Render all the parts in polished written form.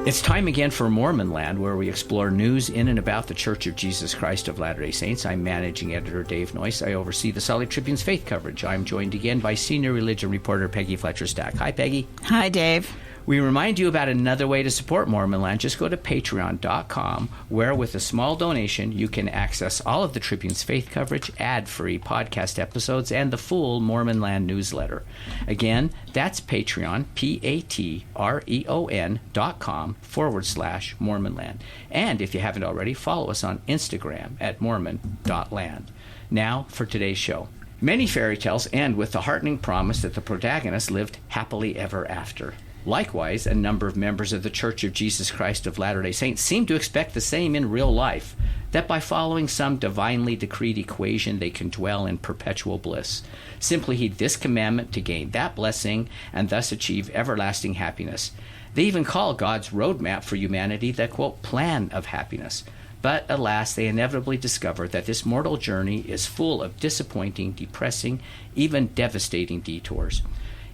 It's time again for Mormon Land, where we explore news in and about the Church of Jesus Christ of Latter-day Saints. I'm managing editor Dave Noyce. I oversee the Salt Lake Tribune's faith coverage. I'm joined again by senior religion reporter Peggy Fletcher-Stack. Hi, Peggy. Hi, Dave. We remind you about another way to support Mormon Land. Just go to patreon.com, where with a small donation, you can access all of the Tribune's faith coverage, ad-free podcast episodes, and the full Mormon Land newsletter. Again, that's Patreon, patreon.com/Mormon Land. And if you haven't already, follow us on Instagram at mormon.land. Now for today's show. Many fairy tales end with the heartening promise that the protagonists lived happily ever after. Likewise, a number of members of the Church of Jesus Christ of Latter-day Saints seem to expect the same in real life, that by following some divinely decreed equation they can dwell in perpetual bliss. Simply heed this commandment to gain that blessing and thus achieve everlasting happiness. They even call God's roadmap for humanity the, quote, plan of happiness. But alas, they inevitably discover that this mortal journey is full of disappointing, depressing, even devastating detours.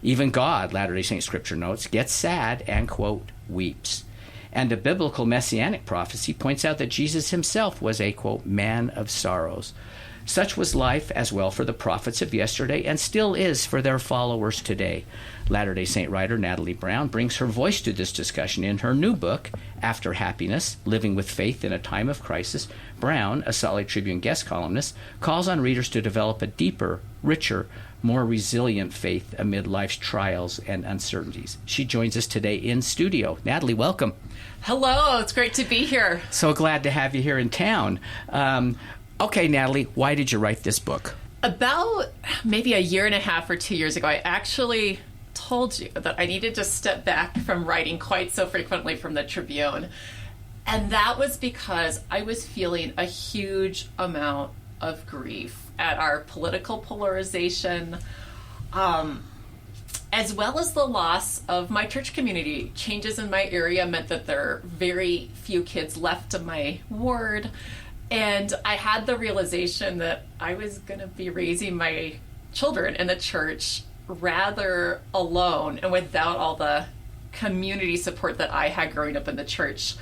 Even God, Latter-day Saint Scripture notes, gets sad and, quote, weeps. And a biblical messianic prophecy points out that Jesus himself was a, quote, man of sorrows. Such was life as well for the prophets of yesterday and still is for their followers today. Latter-day Saint writer Natalie Brown brings her voice to this discussion in her new book, After Happiness, Living with Faith in a Time of Crisis. Brown, a Salt Lake Tribune guest columnist, calls on readers to develop a deeper, richer, more resilient faith amid life's trials and uncertainties. She joins us today in studio. Natalie, welcome. Hello, it's great to be here. So glad to have you here in town. Okay, Natalie, why did you write this book? About maybe a year and a half or 2 years ago, I actually told you that I needed to step back from writing quite so frequently from the Tribune. And that was because I was feeling a huge amount of grief at our political polarization, as well as the loss of my church community. Changes in my area meant that there are very few kids left in my ward. And I had the realization that I was going to be raising my children in the church rather alone and without all the community support that I had growing up in the church.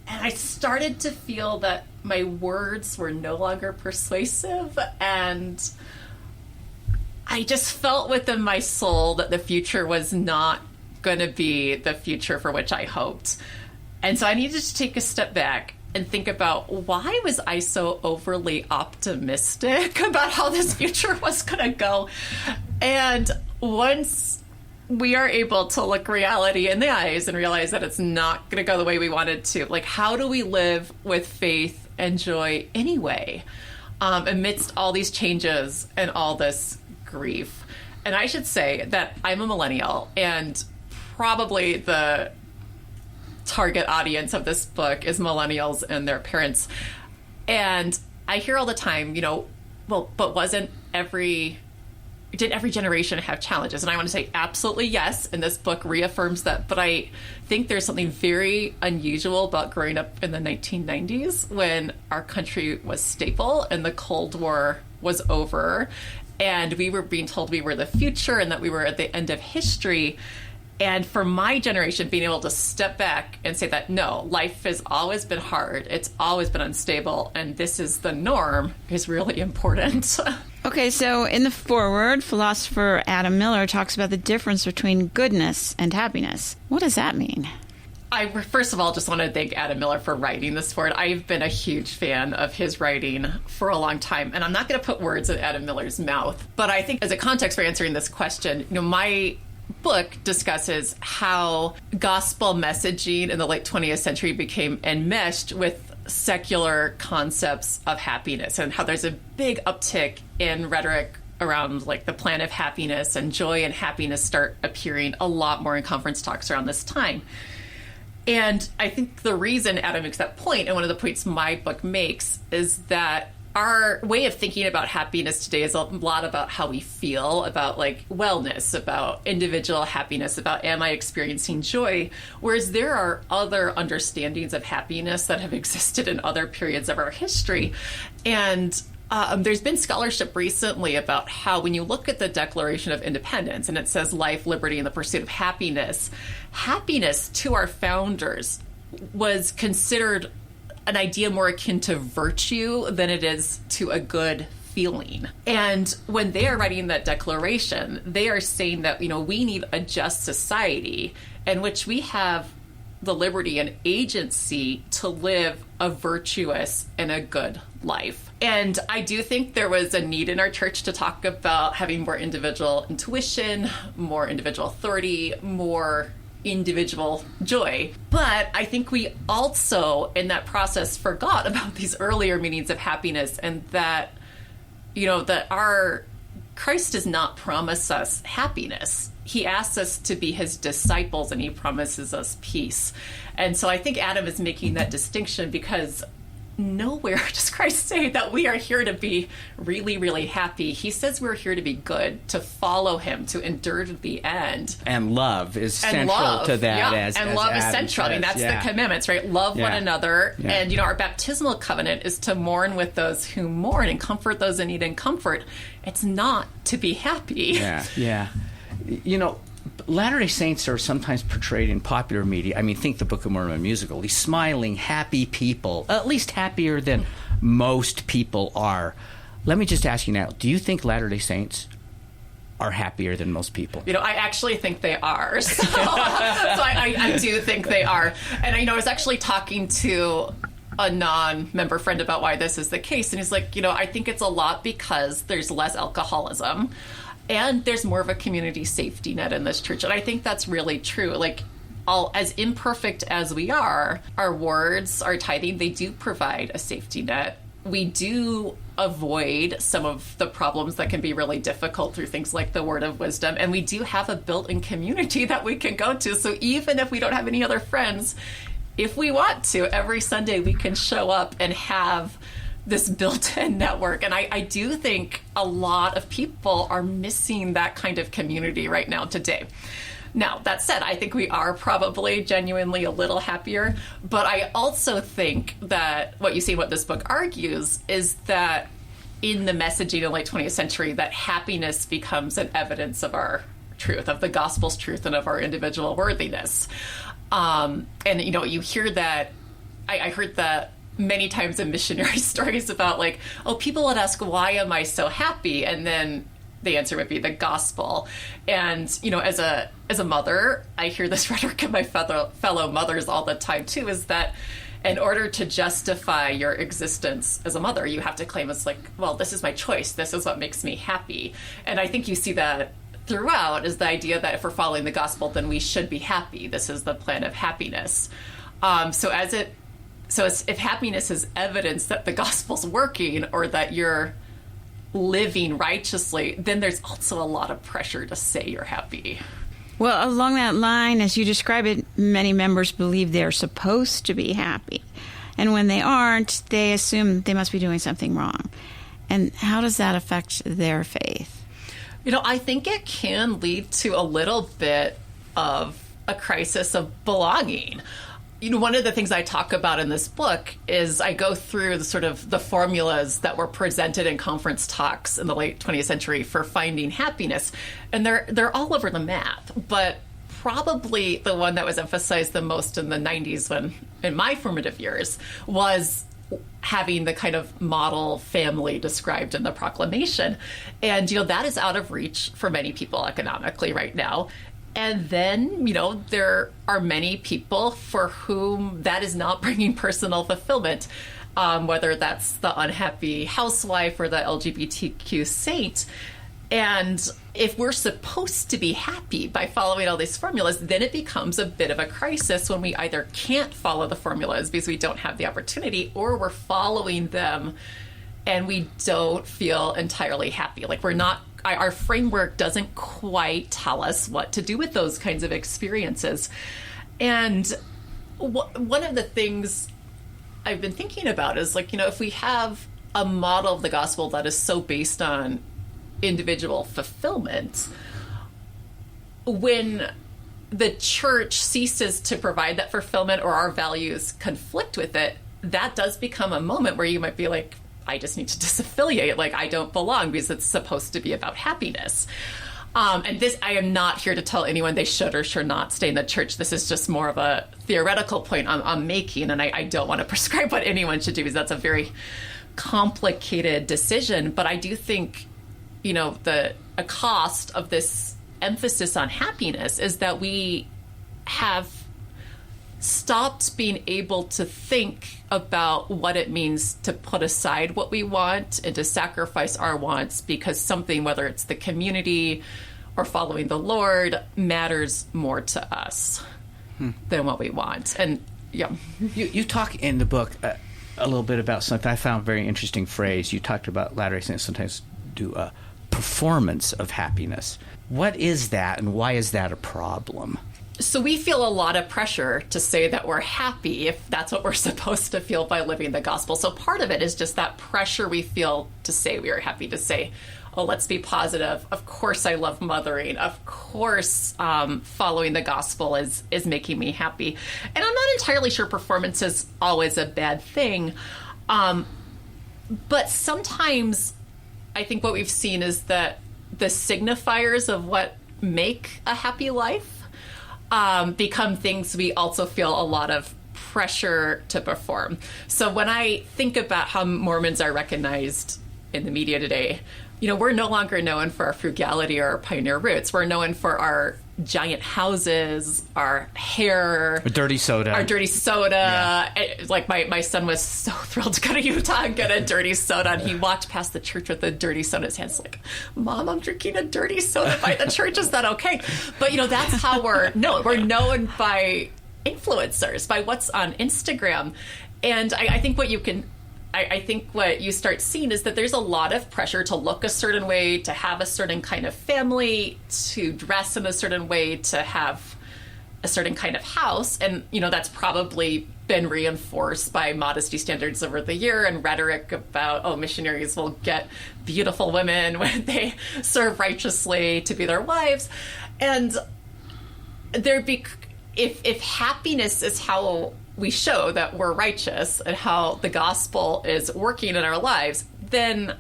And I started to feel that my words were no longer persuasive, and I just felt within my soul that the future was not going to be the future for which I hoped. And so I needed to take a step back and think about, why was I so overly optimistic about how this future was going to go? And once we are able to look reality in the eyes and realize that it's not going to go the way we wanted to, like, how do we live with faith and joy anyway, amidst all these changes and all this grief? And I should say that I'm a millennial, and probably the target audience of this book is millennials and their parents. And I hear all the time, well, but did every generation have challenges? And I want to say absolutely yes, and this book reaffirms that. But I think there's something very unusual about growing up in the 1990s, when our country was stable and the Cold War was over, and we were being told we were the future and that we were at the end of history. And for my generation, being able to step back and say that, no, life has always been hard, it's always been unstable, and this is the norm, is really important. Okay, so in the foreword, philosopher Adam Miller talks about the difference between goodness and happiness. What does that mean? I, first of all, just want to thank Adam Miller for writing this foreword. I've been a huge fan of his writing for a long time, and I'm not going to put words in Adam Miller's mouth. But I think as a context for answering this question, my book discusses how gospel messaging in the late 20th century became enmeshed with secular concepts of happiness, and how there's a big uptick in rhetoric around like the plan of happiness, and joy and happiness start appearing a lot more in conference talks around this time. And I think the reason Adam makes that point, and one of the points my book makes, is that our way of thinking about happiness today is a lot about how we feel, about like wellness, about individual happiness, about am I experiencing joy? Whereas there are other understandings of happiness that have existed in other periods of our history. And There's been scholarship recently about how when you look at the Declaration of Independence and it says life, liberty, and the pursuit of happiness, happiness to our founders was considered an idea more akin to virtue than it is to a good feeling. And when they are writing that declaration, they are saying that, we need a just society in which we have the liberty and agency to live a virtuous and a good life. And I do think there was a need in our church to talk about having more individual intuition, more individual authority, more individual joy. But I think we also, in that process, forgot about these earlier meanings of happiness, and that, that our Christ does not promise us happiness. He asks us to be his disciples, and he promises us peace. And so I think Adam is making that distinction, because nowhere does Christ say that we are here to be really, really happy. He says we're here to be good, to follow him, to endure to the end. And love is central to that. Yeah. Love is central. Says. That's the commandments, right? Love one another. Yeah. And, our baptismal covenant is to mourn with those who mourn and comfort those in need and comfort. It's not to be happy. Yeah. Latter-day Saints are sometimes portrayed in popular media. I mean, think the Book of Mormon musical. These smiling, happy people, at least happier than most people are. Let me just ask you now, do you think Latter-day Saints are happier than most people? I actually think they are. So I do think they are. And I was actually talking to a non-member friend about why this is the case. And he's like, I think it's a lot because there's less alcoholism. And there's more of a community safety net in this church. And I think that's really true. As imperfect as we are, our wards, our tithing, they do provide a safety net. We do avoid some of the problems that can be really difficult through things like the word of wisdom. And we do have a built-in community that we can go to. So even if we don't have any other friends, if we want to, every Sunday we can show up and have this built-in network. And I do think a lot of people are missing that kind of community right now today. Now, that said, I think we are probably genuinely a little happier, but I also think that what you see, what this book argues, is that in the messaging in the late 20th century, that happiness becomes an evidence of our truth, of the gospel's truth, and of our individual worthiness. And, you hear that, I heard that many times in missionary stories about people would ask, why am I so happy? And then the answer would be the gospel. And, as a mother, I hear this rhetoric of my fellow mothers all the time too, is that in order to justify your existence as a mother, you have to claim it's this is my choice. This is what makes me happy. And I think you see that throughout, is the idea that if we're following the gospel, then we should be happy. This is the plan of happiness. So if happiness is evidence that the gospel's working or that you're living righteously, then there's also a lot of pressure to say you're happy. Well, along that line, as you describe it, many members believe they're supposed to be happy. And when they aren't, they assume they must be doing something wrong. And how does that affect their faith? I think it can lead to a little bit of a crisis of belonging. One of the things I talk about in this book is I go through the formulas that were presented in conference talks in the late 20th century for finding happiness. And they're all over the map. But probably the one that was emphasized the most in the 90s, in my formative years, was having the kind of model family described in the proclamation. And, that is out of reach for many people economically right now. And then, there are many people for whom that is not bringing personal fulfillment, whether that's the unhappy housewife or the LGBTQ saint. And if we're supposed to be happy by following all these formulas, then it becomes a bit of a crisis when we either can't follow the formulas because we don't have the opportunity, or we're following them and we don't feel entirely happy. Our framework doesn't quite tell us what to do with those kinds of experiences. And one of the things I've been thinking about is if we have a model of the gospel that is so based on individual fulfillment, when the church ceases to provide that fulfillment or our values conflict with it, that does become a moment where you might be I just need to disaffiliate. Like, I don't belong because it's supposed to be about happiness. And this, I am not here to tell anyone they should or should not stay in the church. This is just more of a theoretical point I'm making, and I don't want to prescribe what anyone should do because that's a very complicated decision. But I do think, a cost of this emphasis on happiness is that we have stopped being able to think about what it means to put aside what we want and to sacrifice our wants because something, whether it's the community or following the Lord, matters more to us than what we want. And you talk in the book a little bit about something I found a very interesting phrase. You talked about Latter-day Saints sometimes do a performance of happiness. What is that, and why is that a problem? So we feel a lot of pressure to say that we're happy if that's what we're supposed to feel by living the gospel. So part of it is just that pressure we feel to say we are happy, to say, oh, let's be positive. Of course I love mothering. Of course following the gospel is making me happy. And I'm not entirely sure performance is always a bad thing. But sometimes I think what we've seen is that the signifiers of what make a happy life become things we also feel a lot of pressure to perform. So when I think about how Mormons are recognized in the media today, we're no longer known for our frugality or our pioneer roots. We're known for our giant houses, our hair, our dirty soda. Yeah. Like my son was so thrilled to go to Utah and get a dirty soda, and he walked past the church with a dirty soda in his hands, like, Mom, I'm drinking a dirty soda by the church. Is that okay? But that's how we're known. We're known by influencers, by what's on Instagram, and I think what you start seeing is that there's a lot of pressure to look a certain way, to have a certain kind of family, to dress in a certain way, to have a certain kind of house. And, that's probably been reinforced by modesty standards over the year and rhetoric about, missionaries will get beautiful women when they serve righteously to be their wives. And if happiness is how we show that we're righteous and how the gospel is working in our lives, then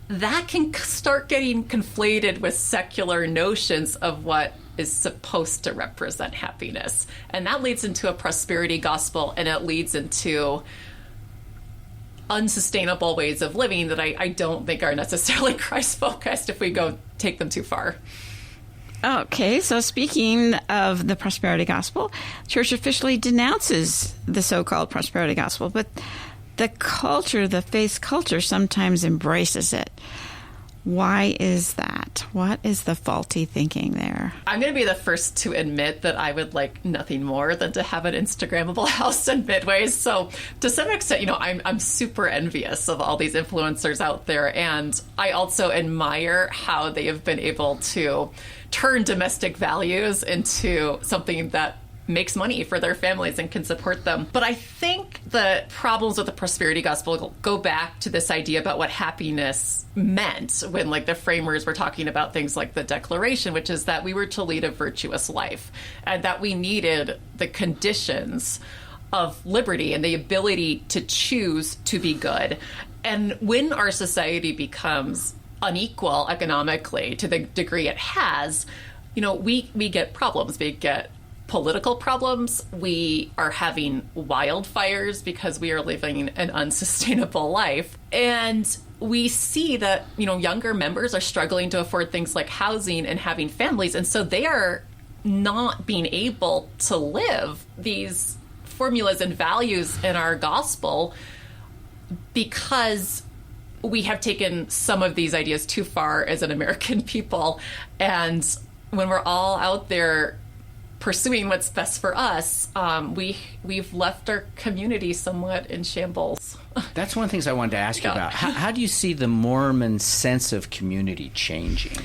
that can start getting conflated with secular notions of what is supposed to represent happiness. And that leads into a prosperity gospel, and it leads into unsustainable ways of living that I don't think are necessarily Christ-focused if we take them too far. Okay, so speaking of the prosperity gospel, church officially denounces the so-called prosperity gospel, but the faith culture sometimes embraces it. Why is that? What is the faulty thinking there? I'm going to be the first to admit that I would like nothing more than to have an Instagrammable house in Midway. So to some extent, I'm super envious of all these influencers out there. And I also admire how they have been able to turn domestic values into something that makes money for their families and can support them. But I think the problems with the prosperity gospel go back to this idea about what happiness meant when the framers were talking about things like the Declaration, which is that we were to lead a virtuous life and that we needed the conditions of liberty and the ability to choose to be good. And when our society becomes unequal economically to the degree it has, we get problems. We get political problems. We are having wildfires because we are living an unsustainable life. And we see that, younger members are struggling to afford things like housing and having families. And so they are not being able to live these formulas and values in our gospel because we have taken some of these ideas too far as an American people. And when we're all out there pursuing what's best for us, we've left our community somewhat in shambles. That's one of the things I wanted to ask you about. How do you see the Mormon sense of community changing?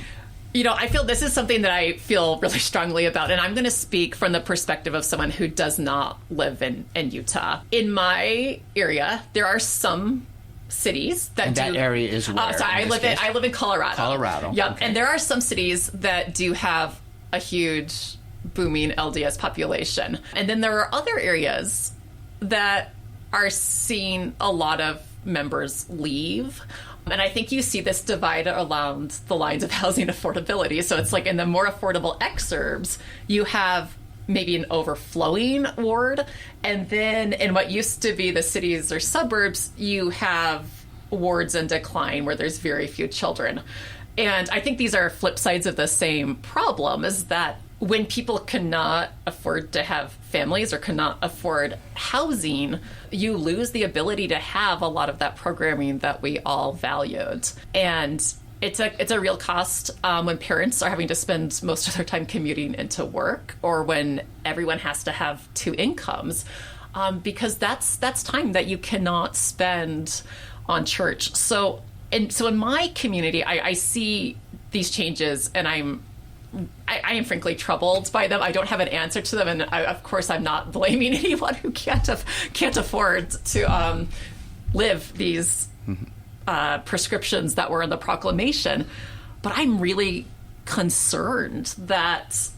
I feel this is something that I feel really strongly about, and I'm going to speak from the perspective of someone who does not live in Utah. In my area, there are some cities that that area is where? I live in Colorado. Colorado. Yep. Okay. And there are some cities that do have a huge booming LDS population. And then there are other areas that are seeing a lot of members leave. And I think you see this divide around the lines of housing affordability. So it's like in the more affordable exurbs, you have maybe an overflowing ward. And then in what used to be the cities or suburbs, you have wards in decline where there's very few children. And I think these are flip sides of the same problem, is that when people cannot afford to have families or cannot afford housing, you lose the ability to have a lot of that programming that we all valued. And it's a real cost when parents are having to spend most of their time commuting into work, or when everyone has to have two incomes, because that's time that you cannot spend on church. So in my community, I see these changes, and I am frankly troubled by them. I don't have an answer to them, and of course I'm not blaming anyone who can't afford to live these prescriptions that were in the proclamation. But I'm really concerned that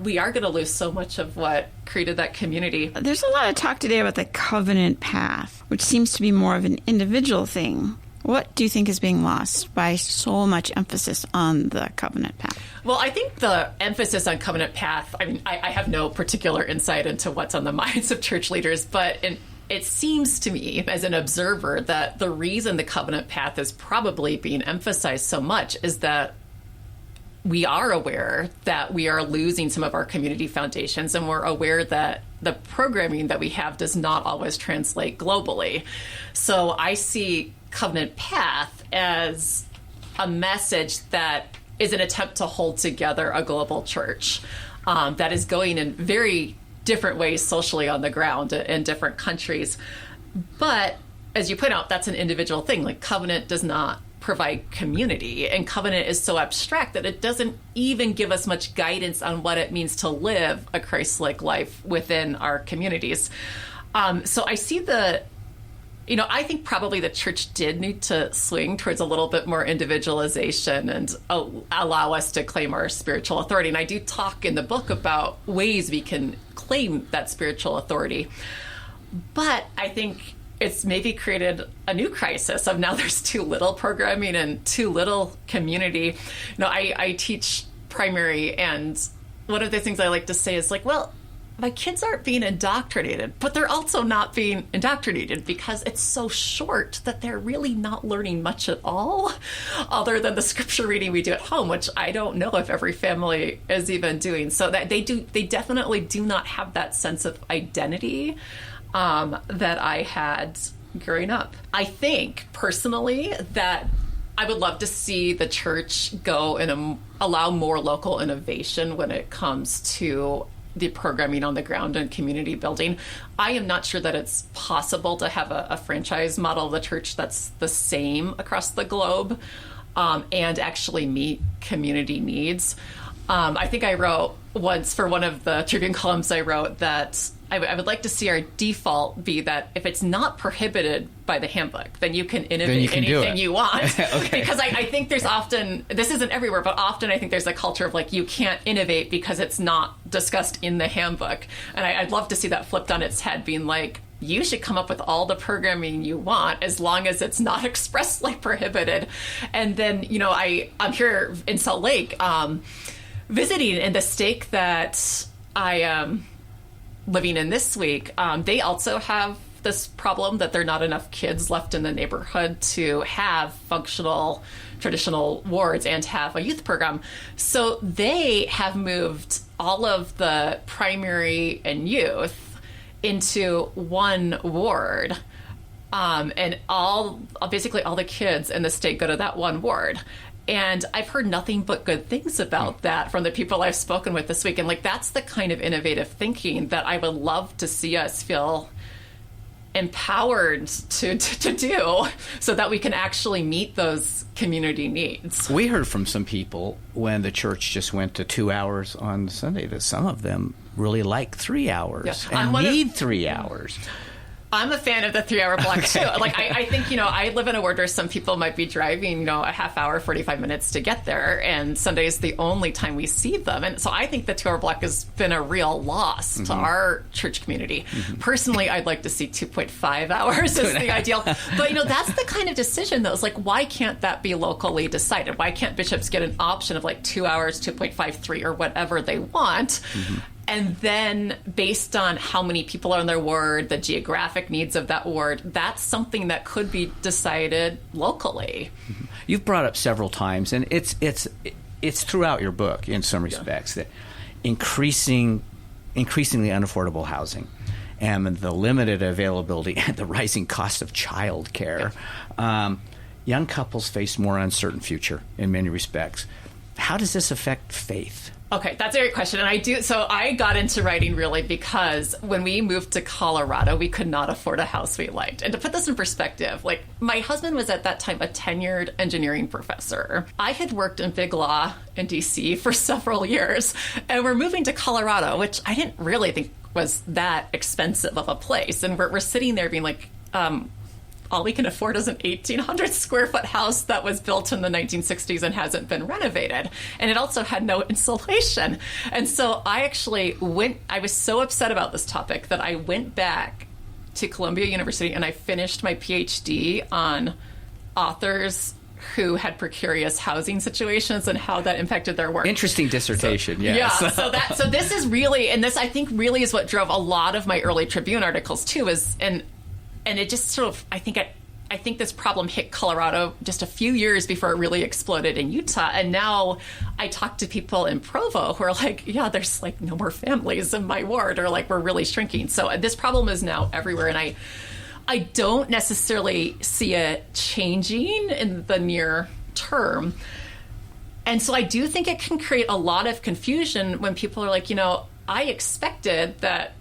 we are going to lose so much of what created that community. There's a lot of talk today about the covenant path, which seems to be more of an individual thing. What do you think is being lost by so much emphasis on the covenant path? Well, I think the emphasis on covenant path, I mean, I have no particular insight into what's on the minds of church leaders, but it seems to me as an observer that the reason the covenant path is probably being emphasized so much is that we are aware that we are losing some of our community foundations, and we're aware that the programming that we have does not always translate globally. So I see covenant path as a message that is an attempt to hold together a global church that is going in very different ways socially on the ground in different countries. But as you point out, that's an individual thing. Like, covenant does not provide community, and covenant is so abstract that it doesn't even give us much guidance on what it means to live a Christ-like life within our communities. So I see I think probably the church did need to swing towards a little bit more individualization and allow us to claim our spiritual authority. And I do talk in the book about ways we can claim that spiritual authority. But I think it's maybe created a new crisis of now there's too little programming and too little community. I teach primary, and one of the things I like to say is like, well, my kids aren't being indoctrinated, but they're also not being indoctrinated because it's so short that they're really not learning much at all other than the scripture reading we do at home, which I don't know if every family is even doing. So that they definitely do not have that sense of identity that I had growing up. I think personally that I would love to see the church go and allow more local innovation when it comes to the programming on the ground and community building. I am not sure that it's possible to have a franchise model of the church that's the same across the globe and actually meet community needs. I think I wrote once for one of the Tribune columns, I wrote that I would like to see our default be that if it's not prohibited by the handbook, then you can innovate anything you want. Okay. Because I think there's often, this isn't everywhere, but often I think there's a culture of like, you can't innovate because it's not discussed in the handbook. And I'd love to see that flipped on its head, being like, you should come up with all the programming you want as long as it's not expressly prohibited. And then, I'm here in Salt Lake visiting, in the stake that I am living in this week, they also have this problem that there are not enough kids left in the neighborhood to have functional traditional wards and have a youth program. So they have moved all of the primary and youth into one ward. And basically all the kids in the state go to that one ward. And I've heard nothing but good things about that from the people I've spoken with this week. And that's the kind of innovative thinking that I would love to see us feel empowered to do, so that we can actually meet those community needs. We heard from some people when the church just went to 2 hours on Sunday that some of them really like 3 hours and need 3 hours. I'm a fan of the 3-hour block too. Like, I think, I live in a ward where some people might be driving, a half hour, 45 minutes to get there. And Sunday is the only time we see them. And so I think the 2-hour block has been a real loss to our church community. Personally, I'd like to see 2.5 hours as the ideal. But, that's the kind of decision that was like, why can't that be locally decided? Why can't bishops get an option of like 2 hours, 2.5, 3, or whatever they want? And then based on how many people are in their ward, the geographic needs of that ward, that's something that could be decided locally. You've brought up several times, and it's throughout your book in some respects, that increasingly unaffordable housing and the limited availability and the rising cost of child care. Young couples face more uncertain future in many respects. How does this affect faith? Okay, that's a great question. And I got into writing really because when we moved to Colorado, we could not afford a house we liked. And to put this in perspective, like, my husband was at that time a tenured engineering professor. I had worked in big law in DC for several years, and we're moving to Colorado, which I didn't really think was that expensive of a place. And we're sitting there being like, all we can afford is an 1,800 square foot house that was built in the 1960s and hasn't been renovated. And it also had no insulation. And so I was so upset about this topic that I went back to Columbia University and I finished my PhD on authors who had precarious housing situations and how that impacted their work. Interesting dissertation, yes. Yeah, so this is really, and this I think really is what drove a lot of my early Tribune articles too, and it just sort of, I think this problem hit Colorado just a few years before it really exploded in Utah. And now I talk to people in Provo who are like, yeah, there's like no more families in my ward, or like we're really shrinking. So this problem is now everywhere. And I don't necessarily see it changing in the near term. And so I do think it can create a lot of confusion when people are like, I expected that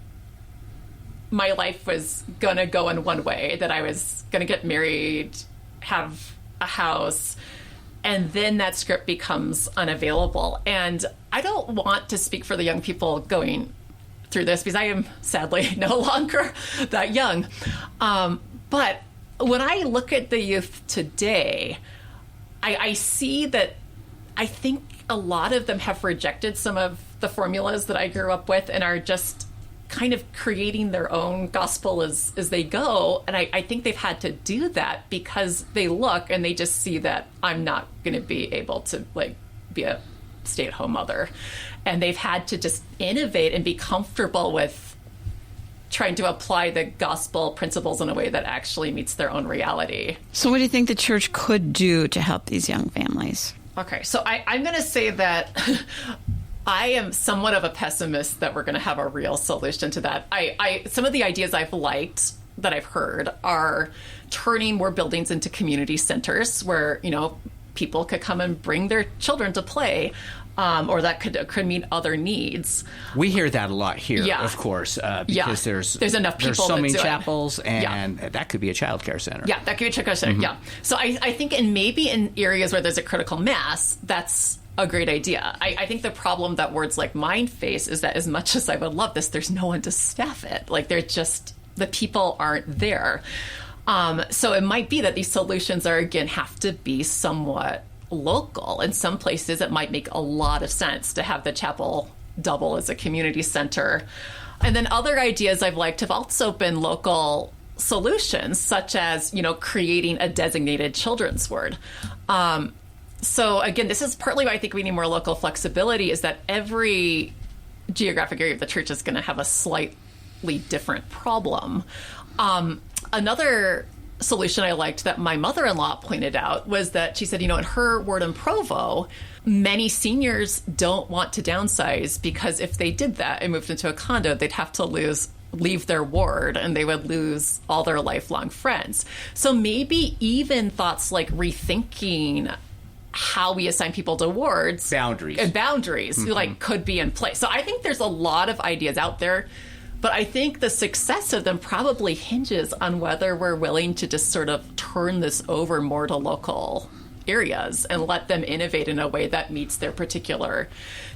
my life was going to go in one way, that I was going to get married, have a house, and then that script becomes unavailable. And I don't want to speak for the young people going through this because I am sadly no longer that young. But when I look at the youth today, I see that I think a lot of them have rejected some of the formulas that I grew up with and are just kind of creating their own gospel as they go. And I think they've had to do that because they look and they just see that I'm not going to be able to like be a stay-at-home mother. And they've had to just innovate and be comfortable with trying to apply the gospel principles in a way that actually meets their own reality. So what do you think the church could do to help these young families? Okay, so I'm going to say that I am somewhat of a pessimist that we're going to have a real solution to that. Some of the ideas I've liked that I've heard are turning more buildings into community centers where, people could come and bring their children to play, or that could meet other needs. We hear that a lot here, of course, because there's enough people. There's so many do chapels, and that could be a child care center. Yeah, that could be a child care center. Yeah. So I think, and maybe in areas where there's a critical mass, that's a great idea. I think the problem that words like mine face is that as much as I would love this, there's no one to staff it. Like the people aren't there. So it might be that these solutions have to be somewhat local. In some places, it might make a lot of sense to have the chapel double as a community center. And then other ideas I've liked have also been local solutions, such as, creating a designated children's ward. So again, this is partly why I think we need more local flexibility, is that every geographic area of the church is going to have a slightly different problem. Another solution I liked that my mother-in-law pointed out was that she said, in her ward in Provo, many seniors don't want to downsize because if they did that and moved into a condo, they'd have to leave their ward and they would lose all their lifelong friends. So maybe even thoughts like rethinking how we assign people to wards. Boundaries, could be in place. So I think there's a lot of ideas out there, but I think the success of them probably hinges on whether we're willing to just sort of turn this over more to local areas and let them innovate in a way that meets their particular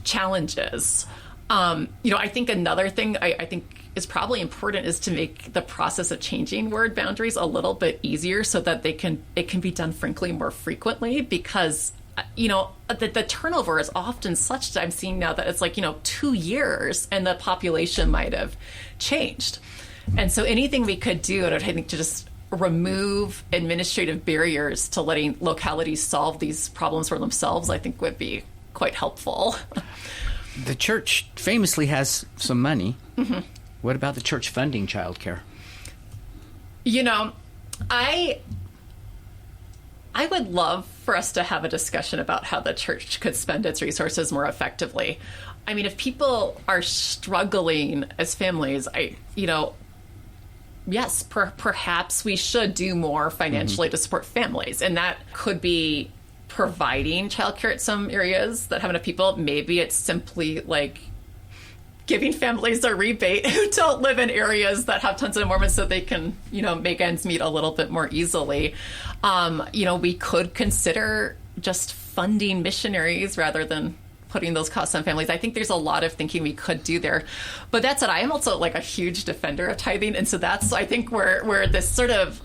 challenges. I think another thing I think is probably important is to make the process of changing word boundaries a little bit easier so that it can be done, frankly, more frequently, because the turnover is often such that I'm seeing now that it's like 2 years and the population might have changed. And so anything we could do, I think, to just remove administrative barriers to letting localities solve these problems for themselves, I think would be quite helpful. The church famously has some money. Mm-hmm. What about the church funding childcare? I would love for us to have a discussion about how the church could spend its resources more effectively. I mean, if people are struggling as families, yes, perhaps we should do more financially to support families. And that could be providing childcare at some areas that have enough people. Maybe it's simply like giving families a rebate who don't live in areas that have tons of Mormons so they can, make ends meet a little bit more easily. We could consider just funding missionaries rather than putting those costs on families. I think there's a lot of thinking we could do there. But that said, I am also like a huge defender of tithing. And so that's, I think, where this sort of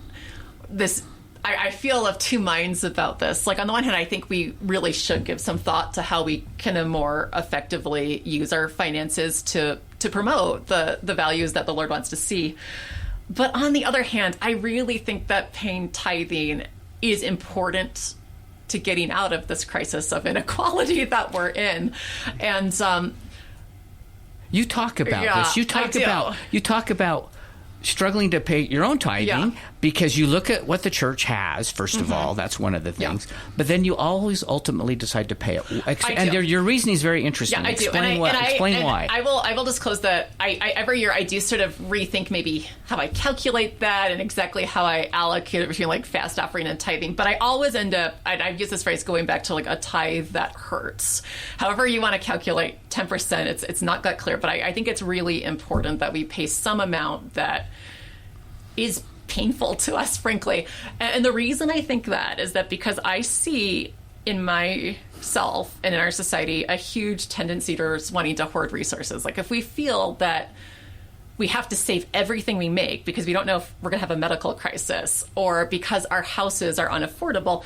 this, I feel of two minds about this. Like, on the one hand, I think we really should give some thought to how we can more effectively use our finances to promote the values that the Lord wants to see. But on the other hand, I really think that paying tithing is important to getting out of this crisis of inequality that we're in. And you talk about this. You talk about struggling to pay your own tithing because you look at what the church has, first of all. That's one of the things. But then you always ultimately decide to pay it. And your reasoning is very interesting. Yeah, I do. Explain why. I will disclose that I every year I do sort of rethink maybe how I calculate that and exactly how I allocate it between like fast offering and tithing. But I always end up, I've used this phrase going back to like a tithe that hurts. However you want to calculate 10%, it's not that clear. But I think it's really important that we pay some amount that is painful to us, frankly. And the reason I think that is that because I see in myself and in our society a huge tendency towards wanting to hoard resources. Like, if we feel that we have to save everything we make because we don't know if we're going to have a medical crisis or because our houses are unaffordable,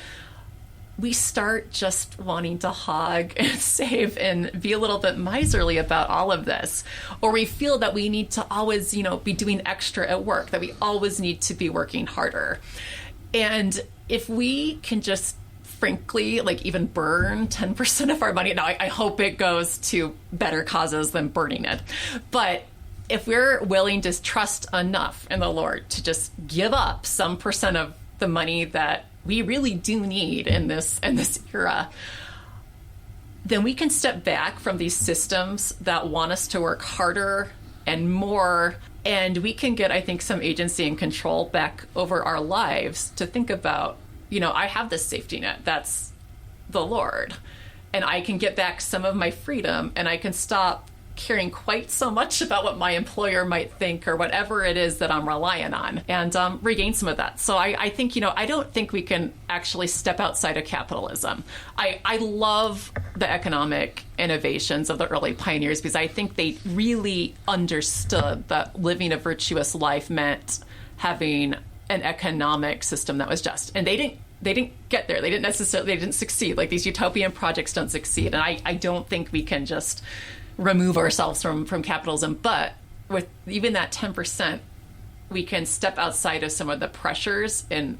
we start just wanting to hog and save and be a little bit miserly about all of this. Or we feel that we need to always, be doing extra at work, that we always need to be working harder. And if we can just frankly, like, even burn 10% of our money, now I hope it goes to better causes than burning it. But if we're willing to trust enough in the Lord to just give up some percent of the money that we really do need in this era, then we can step back from these systems that want us to work harder and more, and we can get, I think, some agency and control back over our lives to think about, I have this safety net, that's the Lord, and I can get back some of my freedom, and I can stop caring quite so much about what my employer might think or whatever it is that I'm relying on, and regain some of that. So I think, I don't think we can actually step outside of capitalism. I love the economic innovations of the early pioneers because I think they really understood that living a virtuous life meant having an economic system that was just. And they didn't get there. They didn't succeed. Like, these utopian projects don't succeed. And I don't think we can just remove ourselves from capitalism. But with even that 10%, we can step outside of some of the pressures and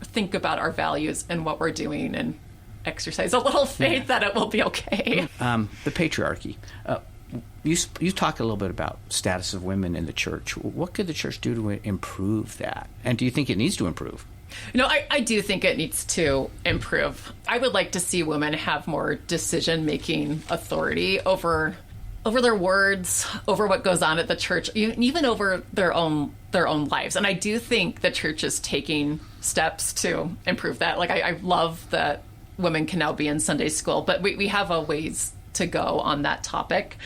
think about our values and what we're doing and exercise a little faith that it will be okay. The patriarchy. You talk a little bit about status of women in the church. What could the church do to improve that? And do you think it needs to improve? I do think it needs to improve. I would like to see women have more decision-making authority over their words, over what goes on at the church, even over their own lives. And I do think the church is taking steps to improve that. Like, I love that women can now be in Sunday school, but we have a ways to go on that topic.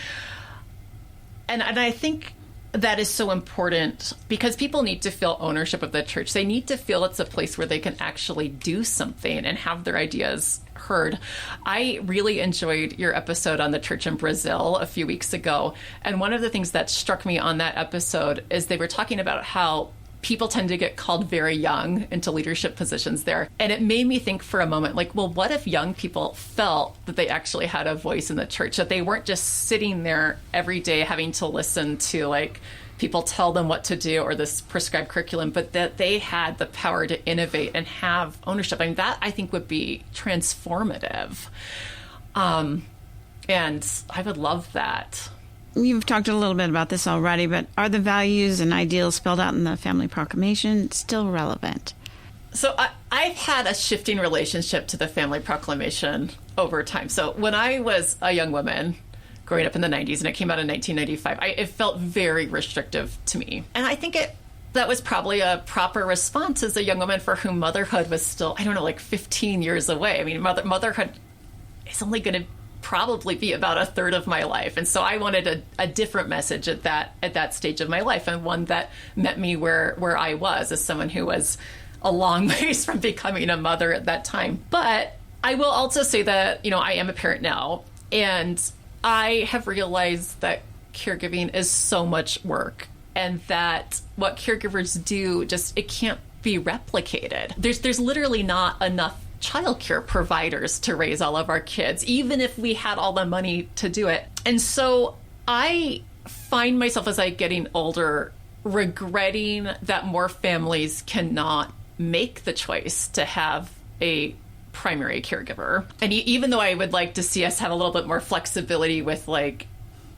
And I think that is so important because people need to feel ownership of the church. They need to feel it's a place where they can actually do something and have their ideas heard. I really enjoyed your episode on the church in Brazil a few weeks ago. And one of the things that struck me on that episode is they were talking about how people tend to get called very young into leadership positions there. And it made me think for a moment, like, well, what if young people felt that they actually had a voice in the church, that they weren't just sitting there every day having to listen to like people tell them what to do or this prescribed curriculum, but that they had the power to innovate and have ownership. I mean, that I think would be transformative. And I would love that. You've talked a little bit about this already, but are the values and ideals spelled out in the Family Proclamation still relevant? So I've had a shifting relationship to the Family Proclamation over time. So when I was a young woman growing up in the 90s and it came out in 1995, it felt very restrictive to me. And I think that was probably a proper response as a young woman for whom motherhood was still, I don't know, like 15 years away. I mean, motherhood is only going to probably be about a third of my life. And so I wanted a different message at that stage of my life, and one that met me where I was as someone who was a long ways from becoming a mother at that time. But I will also say that, I am a parent now, and I have realized that caregiving is so much work, and that what caregivers do it can't be replicated. There's literally not enough childcare providers to raise all of our kids, even if we had all the money to do it. And so I find myself as I'm getting older regretting that more families cannot make the choice to have a primary caregiver. And even though I would like to see us have a little bit more flexibility with like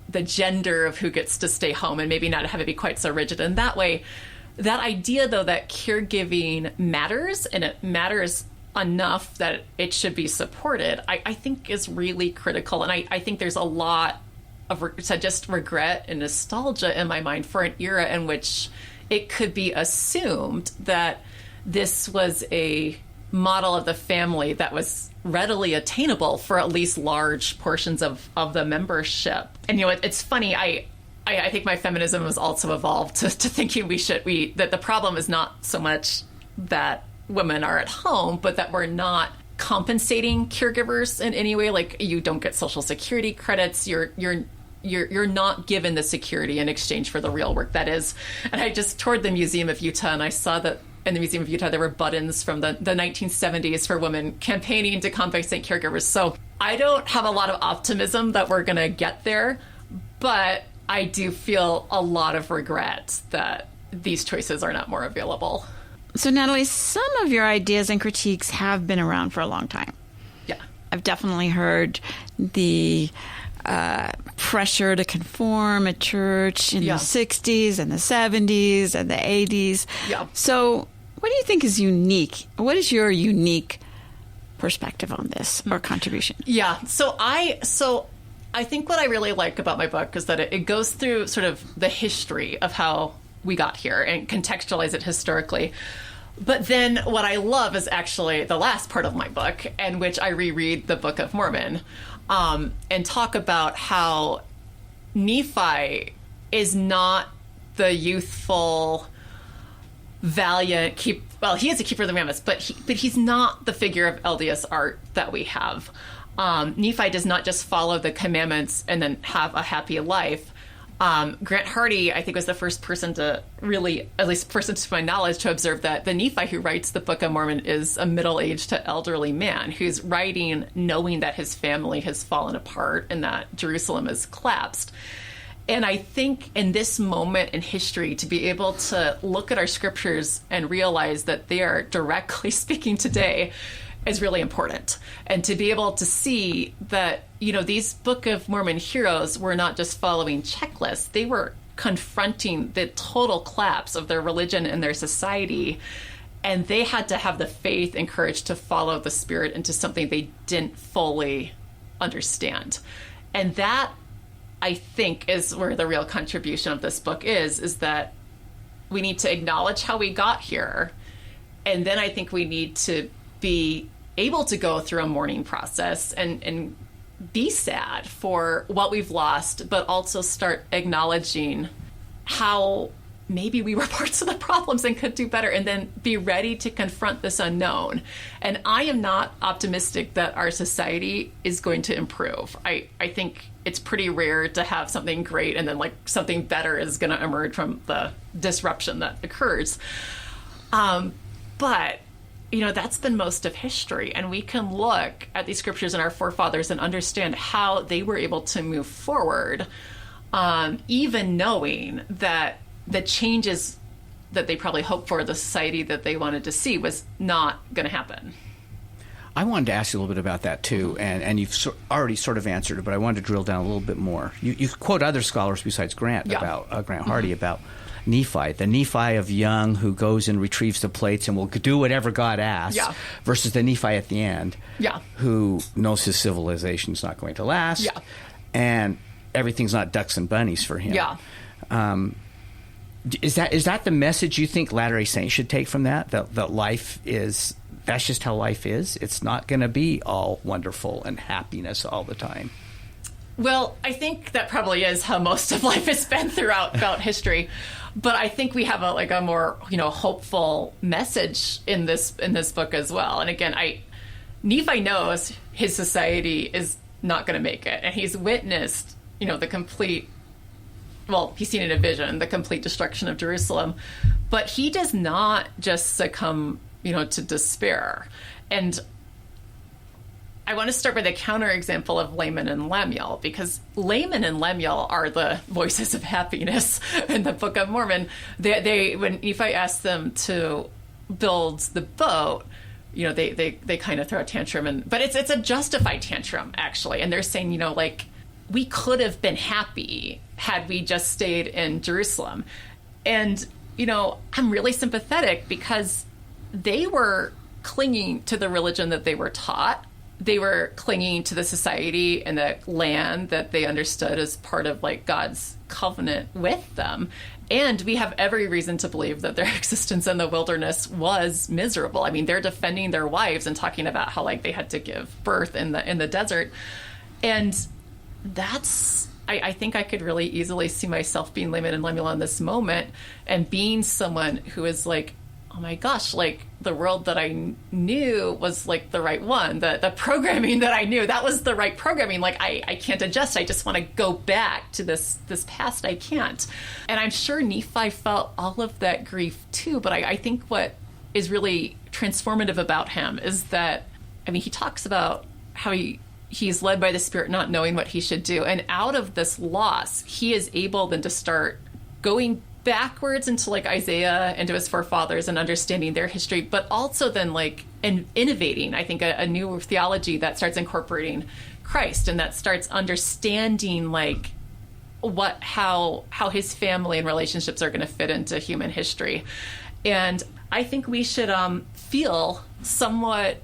the gender of who gets to stay home and maybe not have it be quite so rigid in that way, that idea though that caregiving matters, and it matters enough that it should be supported, I think is really critical. And I think there's a lot of just regret and nostalgia in my mind for an era in which it could be assumed that this was a model of the family that was readily attainable for at least large portions of the membership. And it's funny, I think my feminism has also evolved to thinking that the problem is not so much that women are at home, but that we're not compensating caregivers in any way. Like, you don't get Social Security credits. You're not given the security in exchange for the real work that is. And I just toured the Museum of Utah, and I saw that in the Museum of Utah there were buttons from the 1970s for women campaigning to compensate caregivers. So I don't have a lot of optimism that we're going to get there, but I do feel a lot of regret that these choices are not more available. So, Natalie, some of your ideas and critiques have been around for a long time. Yeah. I've definitely heard the pressure to conform at church in the 60s and the 70s and the 80s. Yeah. So what do you think is unique? What is your unique perspective on this or contribution? Yeah. So I think what I really like about my book is that it goes through sort of the history of how we got here and contextualize it historically. But then what I love is actually the last part of my book, in which I reread the Book of Mormon and talk about how Nephi is not the youthful, valiant he is a keeper of the commandments, but he's not the figure of LDS art that we have. Nephi does not just follow the commandments and then have a happy life. Grant Hardy, I think, was the first person to really, at least person to my knowledge, to observe that the Nephi who writes the Book of Mormon is a middle-aged to elderly man who's writing knowing that his family has fallen apart and that Jerusalem has collapsed. And I think in this moment in history, to be able to look at our scriptures and realize that they are directly speaking today is really important. And to be able to see that, these Book of Mormon heroes were not just following checklists, they were confronting the total collapse of their religion and their society. And they had to have the faith and courage to follow the Spirit into something they didn't fully understand. And that, I think, is where the real contribution of this book is that we need to acknowledge how we got here. And then I think we need to be able to go through a mourning process and be sad for what we've lost, but also start acknowledging how maybe we were parts of the problems and could do better, and then be ready to confront this unknown. And I am not optimistic that our society is going to improve. I think it's pretty rare to have something great and then like something better is going to emerge from the disruption that occurs. But that's been most of history, and we can look at these scriptures and our forefathers and understand how they were able to move forward, even knowing that the changes that they probably hoped for, the society that they wanted to see, was not going to happen. I wanted to ask you a little bit about that too, and you've already sort of answered it, but I wanted to drill down a little bit more. You quote other scholars besides Grant about Grant Hardy about Nephi, the Nephi of young who goes and retrieves the plates and will do whatever God asks, versus the Nephi at the end, who knows his civilization's not going to last, and everything's not ducks and bunnies for him. Is that the message you think Latter-day Saints should take from that? That life is, that's just how life is? It's not going to be all wonderful and happiness all the time. Well, I think that probably is how most of life has been throughout history. But I think we have a more hopeful message in this book as well. And again, Nephi knows his society is not going to make it, and he's witnessed the complete. Well, he's seen in a vision the complete destruction of Jerusalem, but he does not just succumb, to despair. And I want to start with a counterexample of Laman and Lemuel, because Laman and Lemuel are the voices of happiness in the Book of Mormon. They when Nephi asked them to build the boat, they kind of throw a tantrum, but it's a justified tantrum actually, and they're saying, we could have been happy had we just stayed in Jerusalem. And, I'm really sympathetic because they were clinging to the religion that they were taught. They were clinging to the society and the land that they understood as part of God's covenant with them. And we have every reason to believe that their existence in the wilderness was miserable. I mean, they're defending their wives and talking about how they had to give birth in the desert. And that's, I think I could really easily see myself being Laman and Lemuel in this moment and being someone who is oh my gosh, the world that I knew was the right one. The programming that I knew, that was the right programming. I can't adjust. I just want to go back to this past. I can't. And I'm sure Nephi felt all of that grief too. But I think what is really transformative about him is that, he talks about how he's led by the Spirit, not knowing what he should do. And out of this loss, he is able then to start going backwards into Isaiah, into his forefathers, and understanding their history, but also then innovating, I think, a new theology that starts incorporating Christ, and that starts understanding how his family and relationships are going to fit into human history. And I think we should feel somewhat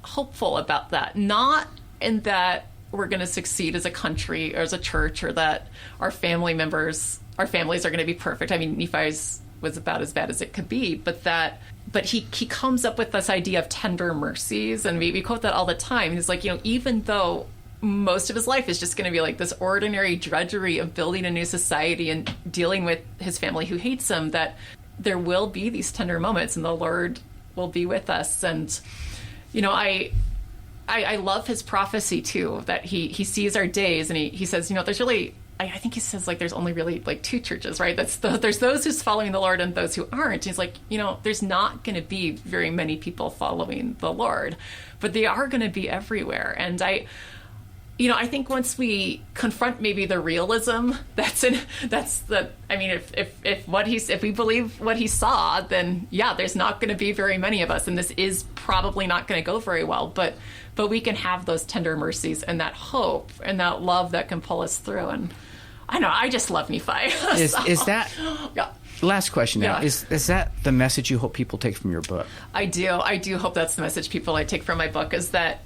hopeful about that, not in that we're going to succeed as a country or as a church, or that our families are going to be perfect. Nephi's was about as bad as it could be, but he comes up with this idea of tender mercies, and we quote that all the time. He's even though most of his life is just going to be this ordinary drudgery of building a new society and dealing with his family who hates him, that there will be these tender moments, and the Lord will be with us. And I love his prophecy too, that he sees our days, and he says, there's really, I think he says there's only really two churches, right? There's those who's following the Lord and those who aren't. He's there's not going to be very many people following the Lord, but they are going to be everywhere. And I think once we confront maybe the realism if we believe what he saw, then there's not going to be very many of us, and this is probably not going to go very well, but we can have those tender mercies and that hope and that love that can pull us through. And I know, I just love Nephi. Is that last question now, is that the message you hope people take from your book? I do hope that's the message I take from my book, is that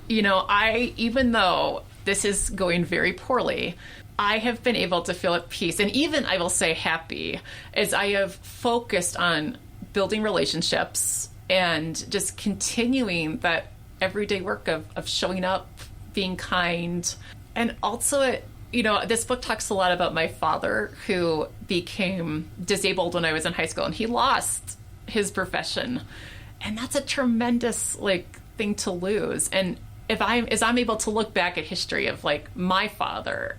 even though this is going very poorly, I have been able to feel at peace, and even, I will say, happy, as I have focused on building relationships and just continuing that everyday work of showing up, being kind, and also this book talks a lot about my father, who became disabled when I was in high school, and he lost his profession. And that's a tremendous, thing to lose. And as I'm able to look back at history of, my father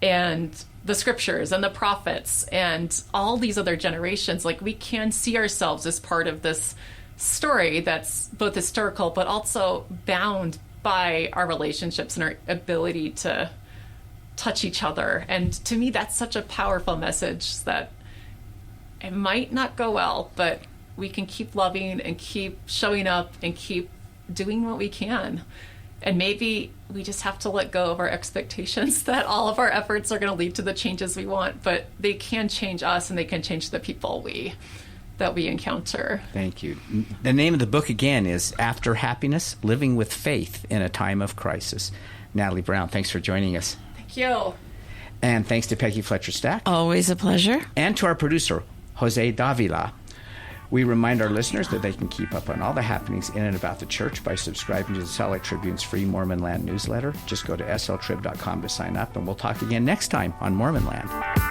and the scriptures and the prophets and all these other generations, we can see ourselves as part of this story that's both historical but also bound by our relationships and our ability to touch each other. And to me, that's such a powerful message that it might not go well, but we can keep loving and keep showing up and keep doing what we can. And maybe we just have to let go of our expectations that all of our efforts are going to lead to the changes we want, but they can change us and they can change the people that we encounter. Thank you. The name of the book again is After Happiness, Living with Faith in a Time of Crisis. Natalie Brown, thanks for joining us. Thank you. And thanks to Peggy Fletcher-Stack. Always a pleasure. And to our producer, Jose Davila. We remind our listeners that they can keep up on all the happenings in and about the church by subscribing to the Salt Lake Tribune's free Mormon Land newsletter. Just go to sltrib.com to sign up, and we'll talk again next time on Mormon Land.